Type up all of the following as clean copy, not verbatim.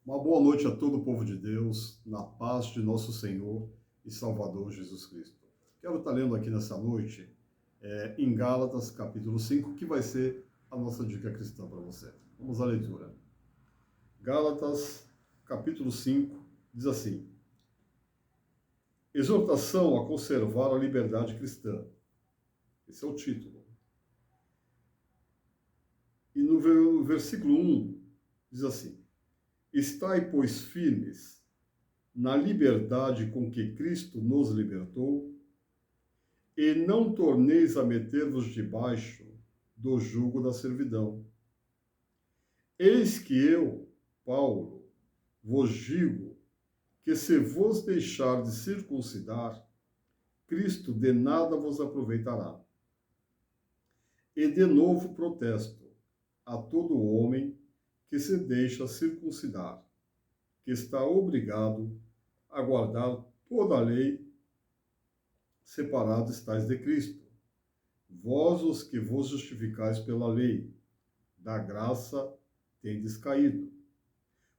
Uma boa noite a todo o povo de Deus, na paz de nosso Senhor e Salvador Jesus Cristo. Quero estar lendo aqui nessa noite, em Gálatas, capítulo 5, que vai ser a nossa dica cristã para você. Vamos à leitura. Gálatas, capítulo 5, diz assim: Exortação a conservar a liberdade cristã. Esse é o título. E no versículo 1, diz assim: Estai, pois, firmes na liberdade com que Cristo nos libertou, e não torneis a meter-vos debaixo do jugo da servidão. Eis que eu, Paulo, vos digo que se vos deixar de circuncidar, Cristo de nada vos aproveitará. E de novo protesto a todo homem que se deixa circuncidar, que está obrigado a guardar toda a lei, separados estáis de Cristo. Vós os que vos justificais pela lei, da graça tendes caído.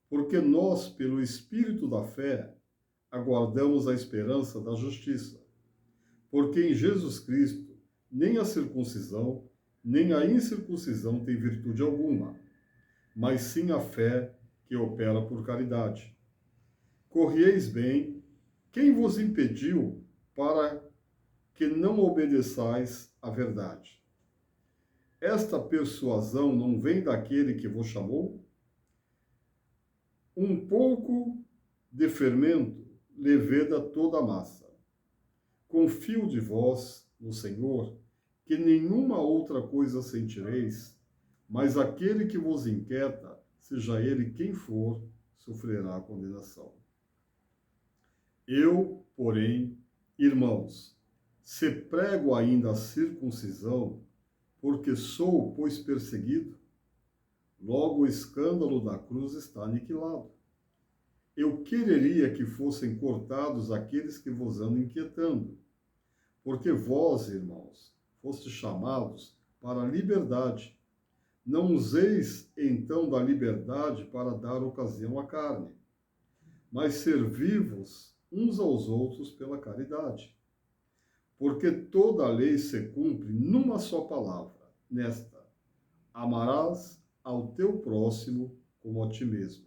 Porque nós, pelo Espírito da fé, aguardamos a esperança da justiça. Porque em Jesus Cristo, nem a circuncisão, nem a incircuncisão tem virtude alguma, mas sim a fé que opera por caridade. Corrieis bem, quem vos impediu para que não obedeçais à verdade? Esta persuasão não vem daquele que vos chamou? Um pouco de fermento leveda toda a massa. Confio de vós, no Senhor, que nenhuma outra coisa sentireis, mas aquele que vos inquieta, seja ele quem for, sofrerá a condenação. Eu, porém, irmãos, se prego ainda a circuncisão, porque sou, pois, perseguido, logo o escândalo da cruz está aniquilado. Eu quereria que fossem cortados aqueles que vos andam inquietando, porque vós, irmãos, fostes chamados para a liberdade. Não useis, então, da liberdade para dar ocasião à carne, mas servi-vos uns aos outros pela caridade. Porque toda a lei se cumpre numa só palavra, nesta: amarás ao teu próximo como a ti mesmo.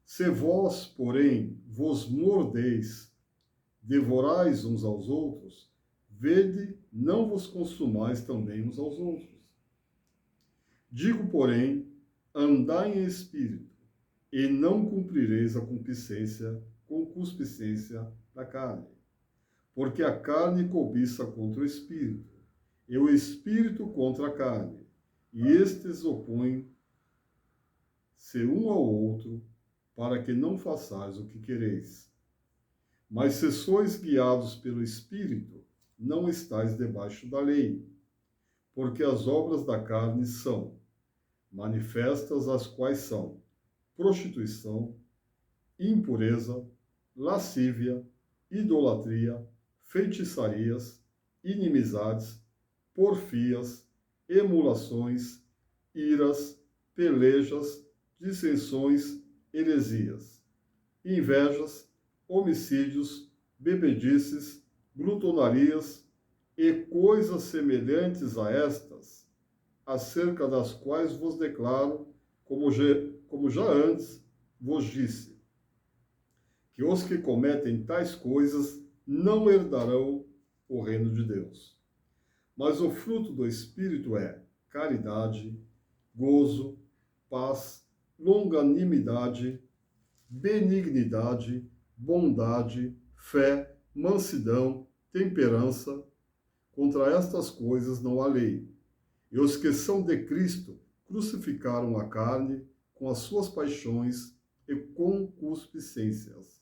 Se vós, porém, vos mordeis, devorais uns aos outros, vede, não vos consumais também uns aos outros. Digo, porém, andai em espírito, e não cumprireis a concupiscência da carne. Porque a carne cobiça contra o espírito, e o espírito contra a carne, e estes opõem-se um ao outro, para que não façais o que quereis. Mas se sois guiados pelo Espírito, não estáis debaixo da lei. Porque as obras da carne são manifestas, as quais são prostituição, impureza, lascívia, idolatria, feitiçarias, inimizades, porfias, emulações, iras, pelejas, dissensões, heresias, invejas, homicídios, bebedices, glutonarias e coisas semelhantes a estas, acerca das quais vos declaro, como já antes vos disse, que os que cometem tais coisas não herdarão o reino de Deus. Mas o fruto do Espírito é caridade, gozo, paz, longanimidade, benignidade, bondade, fé, mansidão, temperança. Contra estas coisas não há lei. E os que são de Cristo crucificaram a carne com as suas paixões e concupiscências.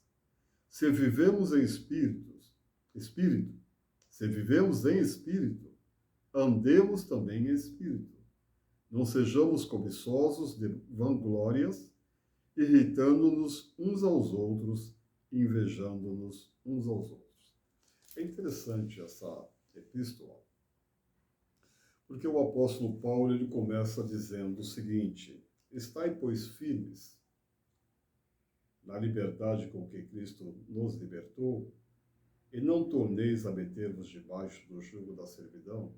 Se vivemos em se vivemos em espírito, andemos também em espírito. Não sejamos cobiçosos de vanglórias, irritando-nos uns aos outros, invejando-nos uns aos outros. É interessante essa epístola, porque o apóstolo Paulo ele começa dizendo o seguinte: estai, pois, firmes. na liberdade com que Cristo nos libertou, e não torneis a meter-vos debaixo do jugo da servidão.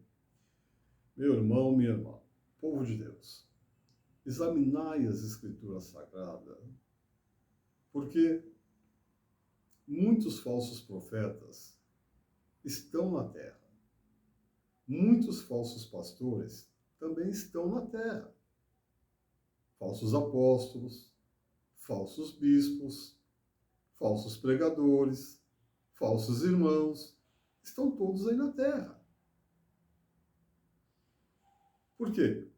Meu irmão, minha irmã, povo de Deus, examinai as Escrituras Sagradas, porque muitos falsos profetas estão na terra. Muitos falsos pastores também estão na terra. Falsos apóstolos, falsos bispos, falsos pregadores, falsos irmãos, estão todos aí na terra. Por quê?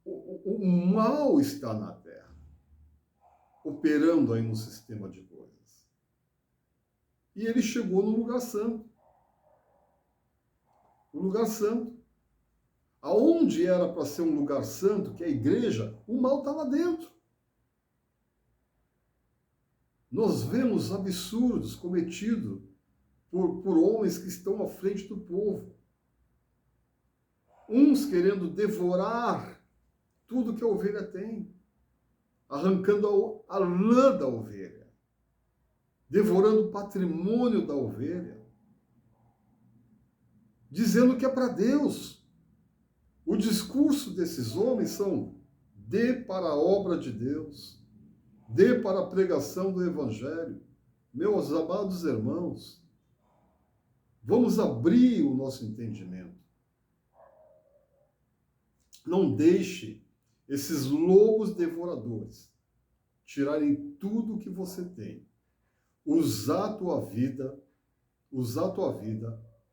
O mal está na terra, operando aí no sistema de coisas. E ele chegou no lugar santo. O lugar santo. Aonde era para ser um lugar santo, que é a igreja, o mal está lá dentro. Nós vemos absurdos cometidos por homens que estão à frente do povo. Uns querendo devorar tudo que a ovelha tem, arrancando a lã da ovelha, devorando o patrimônio da ovelha, dizendo que é para Deus. O discurso desses homens são: dê para a obra de Deus, dê para a pregação do Evangelho. Meus amados irmãos, vamos abrir o nosso entendimento. Não deixe esses lobos devoradores tirarem tudo que você tem. Usar a tua vida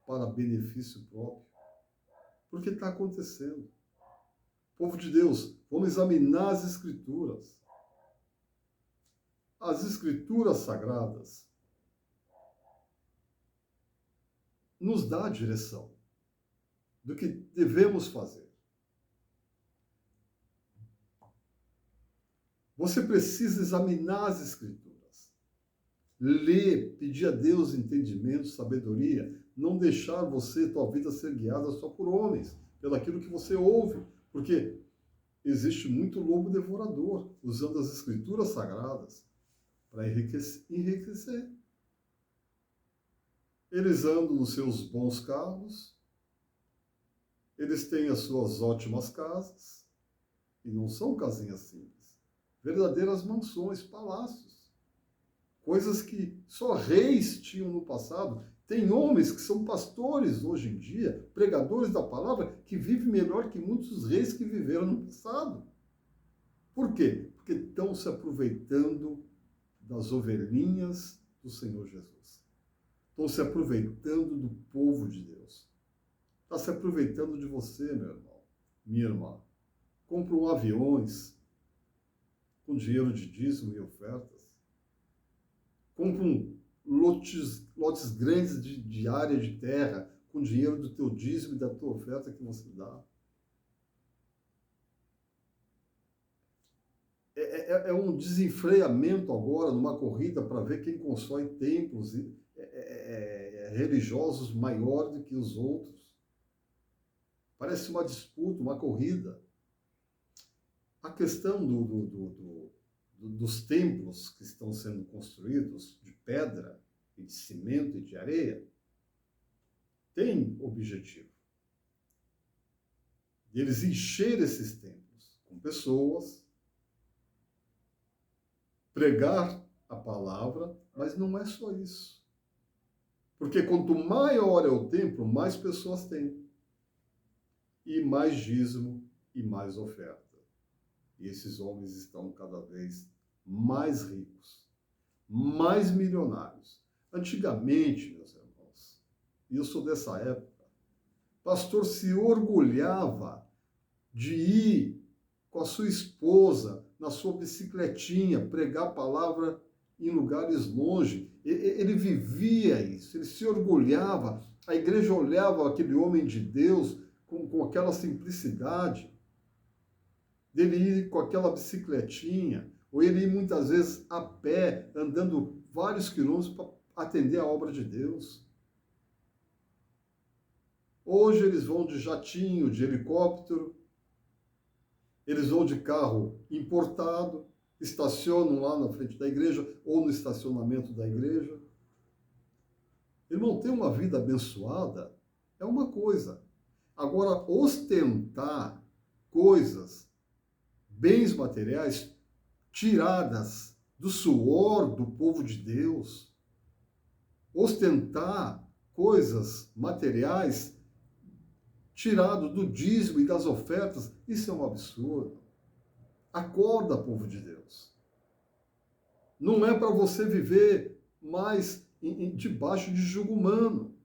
para benefício próprio. Porque está acontecendo. Povo de Deus, vamos examinar as Escrituras. As Escrituras Sagradas nos dá a direção do que devemos fazer. Você precisa examinar as Escrituras. Ler, pedir a Deus entendimento, sabedoria, não deixar tua vida ser guiada só por homens, pelo aquilo que você ouve, porque existe muito lobo devorador usando as Escrituras Sagradas para enriquecer. Eles andam nos seus bons carros, eles têm as suas ótimas casas, e não são casinhas simples, verdadeiras mansões, palácios, coisas que só reis tinham no passado. Tem homens que são pastores hoje em dia, pregadores da palavra, que vivem melhor que muitos reis que viveram no passado. Por quê? Porque estão se aproveitando das ovelhinhas do Senhor Jesus. Estão se aproveitando do povo de Deus. Está se aproveitando de você, meu irmão, minha irmã. Compram aviões com dinheiro de dízimo e ofertas. Compram lotes grandes de área de terra com dinheiro do teu dízimo e da tua oferta que você dá. É um desenfreamento agora numa corrida para ver quem constrói templos religiosos maior do que os outros. Parece uma disputa, uma corrida. A questão dos templos que estão sendo construídos de pedra e de cimento e de areia tem objetivo de eles encher esses templos com pessoas, pregar a palavra, mas não é só isso. Porque quanto maior é o templo, mais pessoas tem. E mais dízimo e mais oferta. E esses homens estão cada vez mais ricos, mais milionários. Antigamente, meus irmãos, e eu sou dessa época, pastor se orgulhava de ir com a sua esposa na sua bicicletinha, pregar a palavra em lugares longe. Ele vivia isso, ele se orgulhava. A igreja olhava aquele homem de Deus com aquela simplicidade, dele ir com aquela bicicletinha, ou ele ir muitas vezes a pé, andando vários quilômetros para atender a obra de Deus. Hoje eles vão de jatinho, de helicóptero, eles vão de carro importado, estacionam lá na frente da igreja ou no estacionamento da igreja. Irmão, ter uma vida abençoada é uma coisa. Agora, ostentar coisas, bens materiais, tiradas do suor do povo de Deus, ostentar coisas materiais tirado do dízimo e das ofertas, isso é um absurdo. Acorda, povo de Deus. Não é para você viver mais debaixo de jugo humano.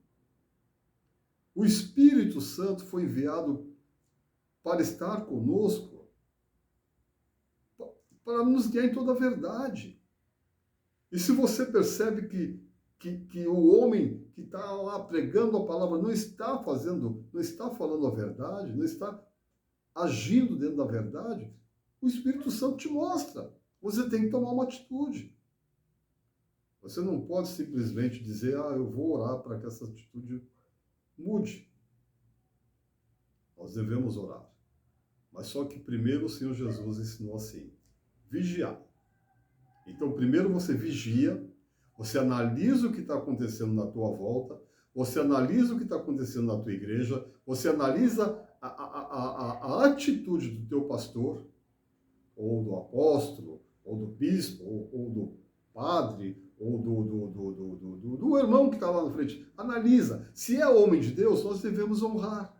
O Espírito Santo foi enviado para estar conosco, para nos guiar em toda a verdade. E se você percebe que o homem que está lá pregando a palavra não está falando a verdade, não está agindo dentro da verdade, o Espírito Santo te mostra. Você tem que tomar uma atitude. Você não pode simplesmente dizer, eu vou orar para que essa atitude mude. Nós devemos orar. Mas só que primeiro o Senhor Jesus ensinou assim, vigiar. Então, primeiro você vigia, você analisa o que está acontecendo na tua volta, você analisa o que está acontecendo na tua igreja, você analisa a atitude do teu pastor, ou do apóstolo, ou do bispo, ou do padre, ou do irmão que está lá na frente. Analisa. Se é homem de Deus, nós devemos honrar.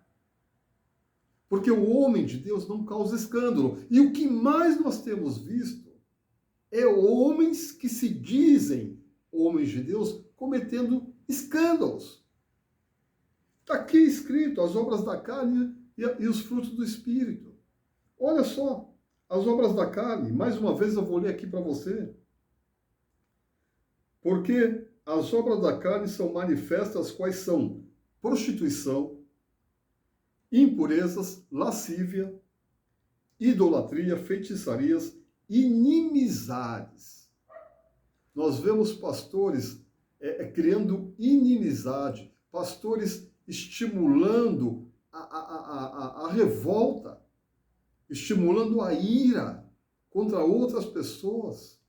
Porque o homem de Deus não causa escândalo. E o que mais nós temos visto é homens que se dizem homens de Deus cometendo escândalos. Está aqui escrito as obras da carne e os frutos do Espírito. Olha só, as obras da carne, mais uma vez eu vou ler aqui para você. Porque as obras da carne são manifestas, quais são? Prostituição, impurezas, lascívia, idolatria, feitiçarias, inimizades. Nós vemos pastores criando inimizade, pastores estimulando a revolta, estimulando a ira contra outras pessoas.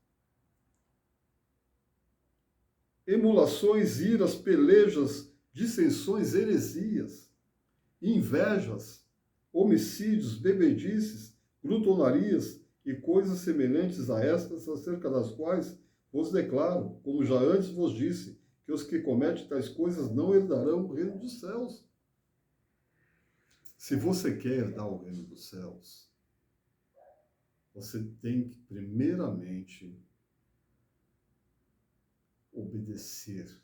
Emulações, iras, pelejas, dissensões, heresias, invejas, homicídios, bebedices, glutonarias e coisas semelhantes a estas, acerca das quais vos declaro, como já antes vos disse, que os que cometem tais coisas não herdarão o reino dos céus. Se você quer herdar o reino dos céus, você tem que, primeiramente, obedecer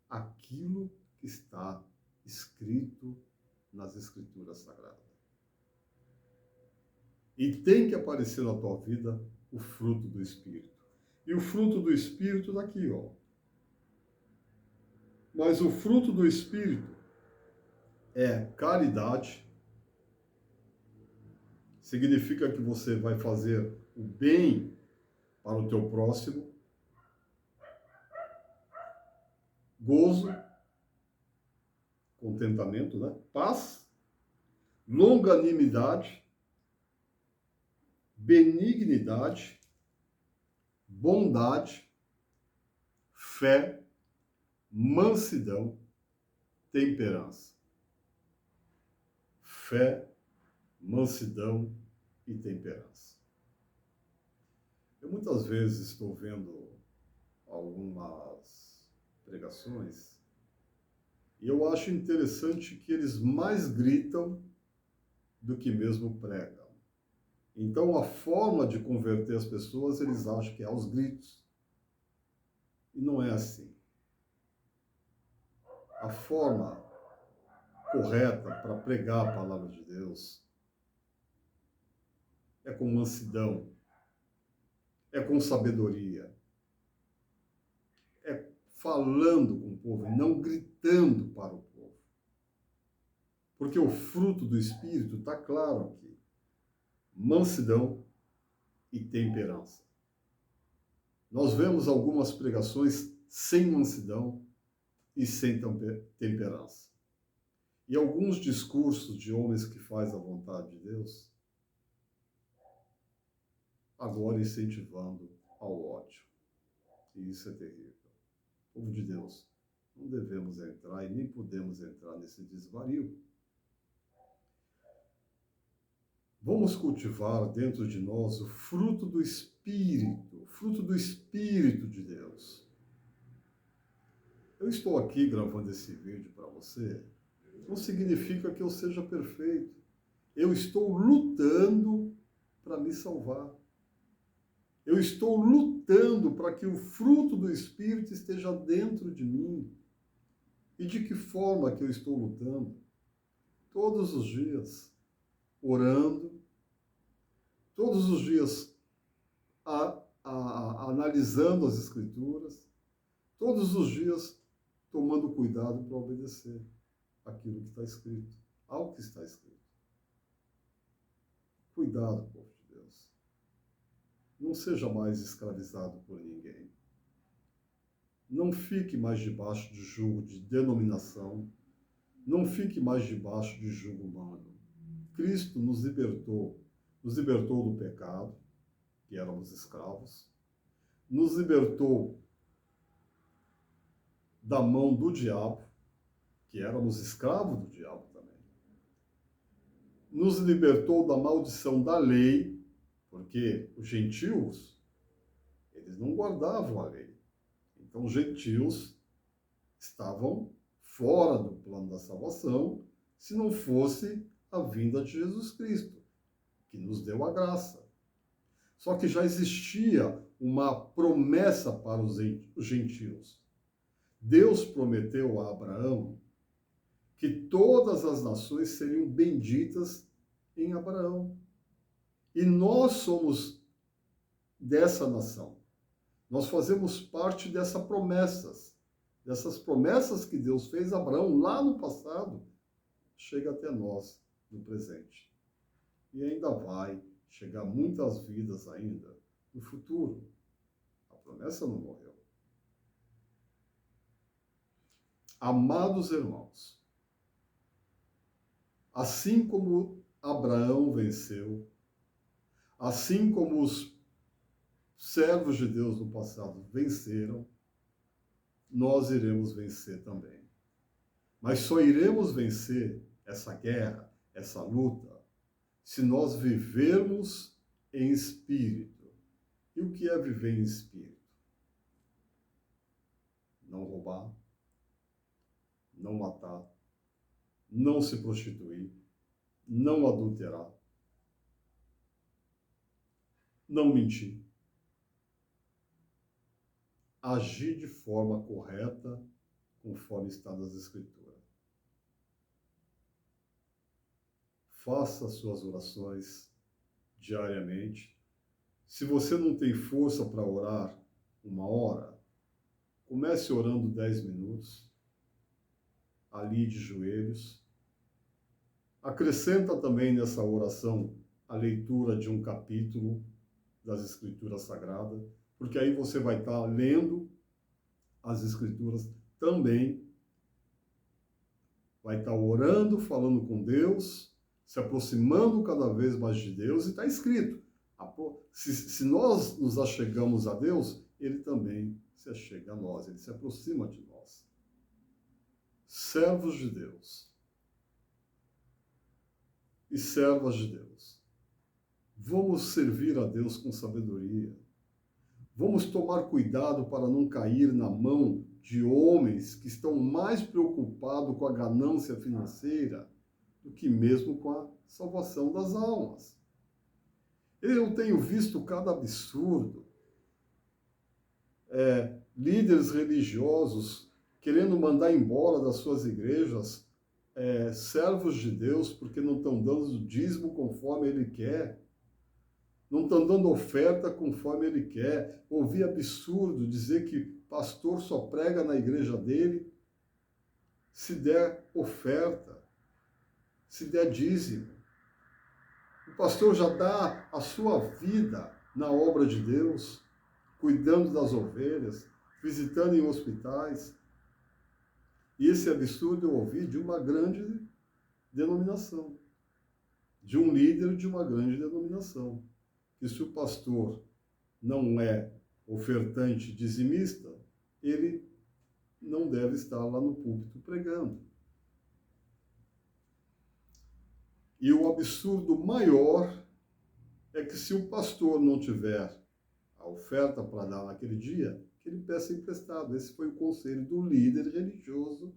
aquilo que está escrito nas Escrituras Sagradas. E tem que aparecer na tua vida o fruto do Espírito. E o fruto do Espírito daqui, ó. Mas o fruto do Espírito é caridade. Significa que você vai fazer o bem para o teu próximo. Gozo, contentamento, né? Paz, longanimidade, benignidade, bondade, fé, mansidão, temperança. Fé, mansidão e temperança. Eu muitas vezes estou vendo algumas pregações e eu acho interessante que eles mais gritam do que mesmo pregam. Então, a forma de converter as pessoas, eles acham que é aos gritos. E não é assim. A forma correta para pregar a palavra de Deus é com mansidão, é com sabedoria, é falando com o povo, não gritando para o povo. Porque o fruto do Espírito está claro aqui. Mansidão e temperança. Nós vemos algumas pregações sem mansidão e sem temperança. E alguns discursos de homens que fazem a vontade de Deus agora incentivando ao ódio. E isso é terrível. Povo de Deus, não devemos entrar e nem podemos entrar nesse desvario. Vamos cultivar dentro de nós o fruto do Espírito de Deus. Eu estou aqui gravando esse vídeo para você, não significa que eu seja perfeito. Eu estou lutando para me salvar. Eu estou lutando para que o fruto do Espírito esteja dentro de mim. E de que forma que eu estou lutando? Todos os dias, orando, todos os dias analisando as Escrituras, todos os dias tomando cuidado para obedecer aquilo que está escrito, ao que está escrito. Cuidado, povo de Deus. Não seja mais escravizado por ninguém. Não fique mais debaixo de jugo de denominação. Não fique mais debaixo de jugo humano. Cristo nos libertou do pecado, que éramos escravos, nos libertou da mão do diabo, que éramos escravos do diabo também. Nos libertou da maldição da lei, porque os gentios, eles não guardavam a lei. Então, os gentios estavam fora do plano da salvação, se não fosse a vinda de Jesus Cristo, que nos deu a graça. Só que já existia uma promessa para os gentios. Deus prometeu a Abraão que todas as nações seriam benditas em Abraão. E nós somos dessa nação. Nós fazemos parte dessas promessas que Deus fez a Abraão lá no passado, chega até nós no presente. E ainda vai chegar muitas vidas ainda no futuro. A promessa não morreu. Amados irmãos, assim como Abraão venceu, assim como os servos de Deus no passado venceram, nós iremos vencer também. Mas só iremos vencer essa guerra, essa luta, se nós vivermos em espírito. E o que é viver em espírito? Não roubar, não matar, não se prostituir, não adulterar, não mentir. Agir de forma correta, conforme está nas Escrituras. Faça suas orações diariamente. Se você não tem força para orar 1 hora, comece orando 10 minutos, ali de joelhos. Acrescenta também nessa oração a leitura de um capítulo das Escrituras Sagradas, porque aí você vai estar lendo as Escrituras também, vai estar orando, falando com Deus, se aproximando cada vez mais de Deus, e está escrito. Se nós nos achegamos a Deus, Ele também se achega a nós, Ele se aproxima de nós. Servos de Deus e servas de Deus, vamos servir a Deus com sabedoria. Vamos tomar cuidado para não cair na mão de homens que estão mais preocupados com a ganância financeira do que mesmo com a salvação das almas. Eu tenho visto cada absurdo. Líderes religiosos querendo mandar embora das suas igrejas servos de Deus porque não estão dando o dízimo conforme ele quer. Não estão dando oferta conforme ele quer. Ouvi absurdo dizer que pastor só prega na igreja dele se der oferta, se der dízimo. O pastor já dá a sua vida na obra de Deus, cuidando das ovelhas, visitando em hospitais. E esse absurdo eu ouvi de uma grande denominação, de um líder de uma grande denominação. que se o pastor não é ofertante dizimista, ele não deve estar lá no púlpito pregando. E o absurdo maior é que se o pastor não tiver a oferta para dar naquele dia, que ele peça emprestado. Esse foi o conselho do líder religioso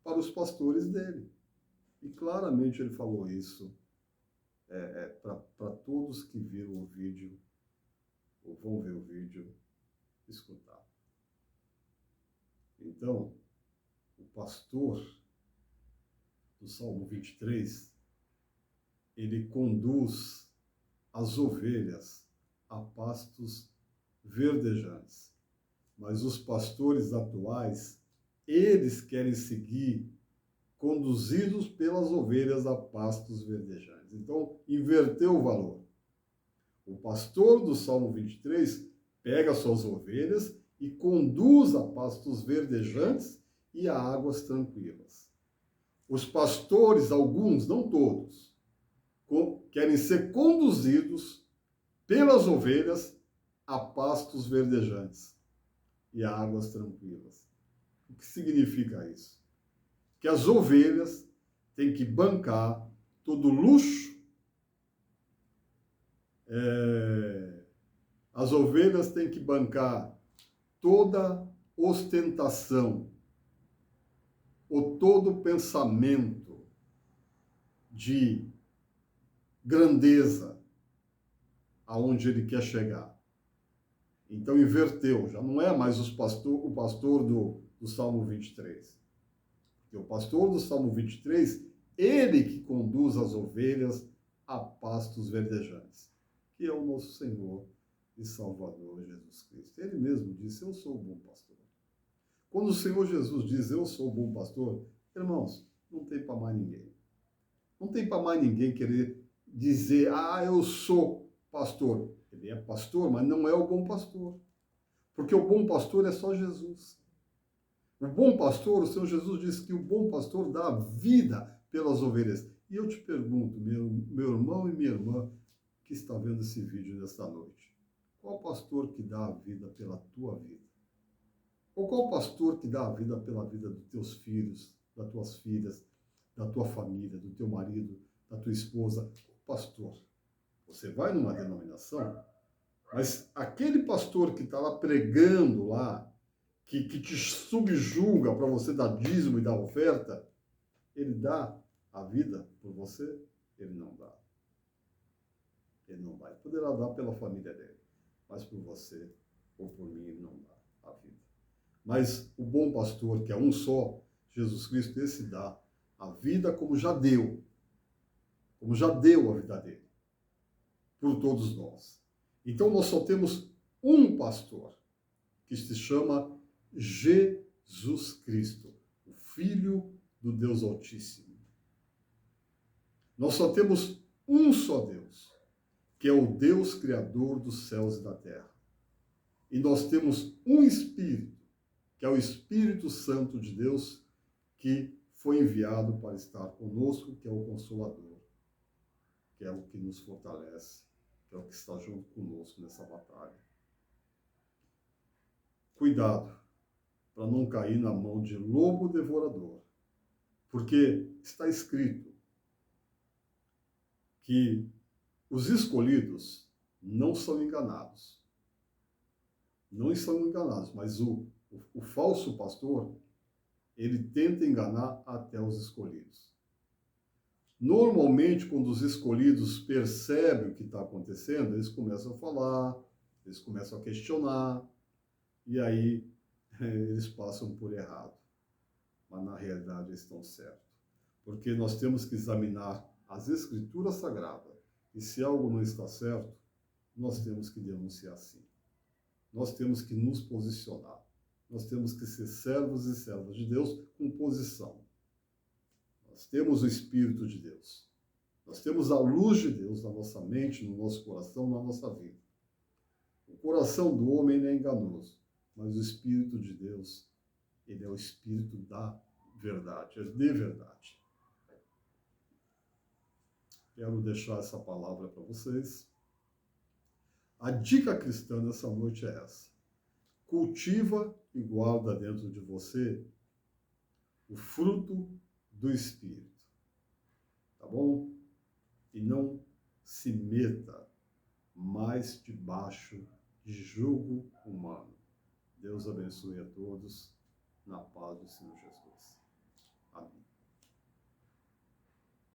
para os pastores dele. E claramente ele falou isso para todos que viram o vídeo, ou vão ver o vídeo, escutar. Então, o pastor do Salmo 23, ele conduz as ovelhas a pastos verdejantes. Mas os pastores atuais, eles querem seguir conduzidos pelas ovelhas a pastos verdejantes. Então, inverteu o valor. O pastor do Salmo 23 pega suas ovelhas e conduz a pastos verdejantes e a águas tranquilas. Os pastores, alguns, não todos, querem ser conduzidos pelas ovelhas a pastos verdejantes e a águas tranquilas. O que significa isso? Que as ovelhas têm que bancar todo luxo, as ovelhas têm que bancar toda ostentação, ou todo pensamento de grandeza aonde ele quer chegar. Então inverteu, já não é mais o pastor do Salmo 23. Porque o pastor do Salmo 23, ele que conduz as ovelhas a pastos verdejantes, que é o nosso Senhor e Salvador Jesus Cristo. Ele mesmo disse, eu sou o bom pastor. Quando o Senhor Jesus diz, eu sou o bom pastor, irmãos, não tem para mais ninguém. Não tem para mais ninguém querer dizer, eu sou pastor. Ele é pastor, mas não é o bom pastor. Porque o bom pastor é só Jesus. O bom pastor, o Senhor Jesus disse que o bom pastor dá a vida pelas ovelhas. E eu te pergunto, meu irmão e minha irmã que está vendo esse vídeo nesta noite, qual pastor que dá a vida pela tua vida? Ou qual pastor que dá a vida pela vida dos teus filhos, das tuas filhas, da tua família, do teu marido, da tua esposa? Pastor. Você vai numa denominação, mas aquele pastor que está lá pregando lá, que te subjuga para você dar dízimo e dar oferta, ele dá a vida por você? Ele não dá. Ele não dá. Ele poderá dar pela família dele, mas por você ou por mim ele não dá a vida. Mas o bom pastor, que é um só, Jesus Cristo, esse dá a vida como já deu a vida dele por todos nós. Então nós só temos um pastor, que se chama Jesus Cristo, o Filho do Deus Altíssimo. Nós só temos um só Deus, que é o Deus Criador dos céus e da terra. E nós temos um Espírito, que é o Espírito Santo de Deus, que foi enviado para estar conosco, que é o Consolador, que é o que nos fortalece, que é o que está junto conosco nessa batalha. Cuidado para não cair na mão de lobo devorador, porque está escrito que os escolhidos não são enganados. Não são enganados, mas o falso pastor, ele tenta enganar até os escolhidos. Normalmente, quando os escolhidos percebem o que está acontecendo, eles começam a falar, eles começam a questionar, e aí eles passam por errado. Mas na realidade eles estão certos. Porque nós temos que examinar as Escrituras Sagradas, e se algo não está certo, nós temos que denunciar sim. Nós temos que nos posicionar. Nós temos que ser servos e servas de Deus com posição. Nós temos o Espírito de Deus. Nós temos a luz de Deus na nossa mente, no nosso coração, na nossa vida. O coração do homem é enganoso, mas o Espírito de Deus, ele é o Espírito da verdade, é de verdade. Quero deixar essa palavra para vocês. A dica cristã nessa noite é essa. Cultiva e guarda dentro de você o fruto do Espírito. Tá bom? E não se meta mais debaixo de jugo humano. Deus abençoe a todos, na paz do Senhor Jesus. Amém.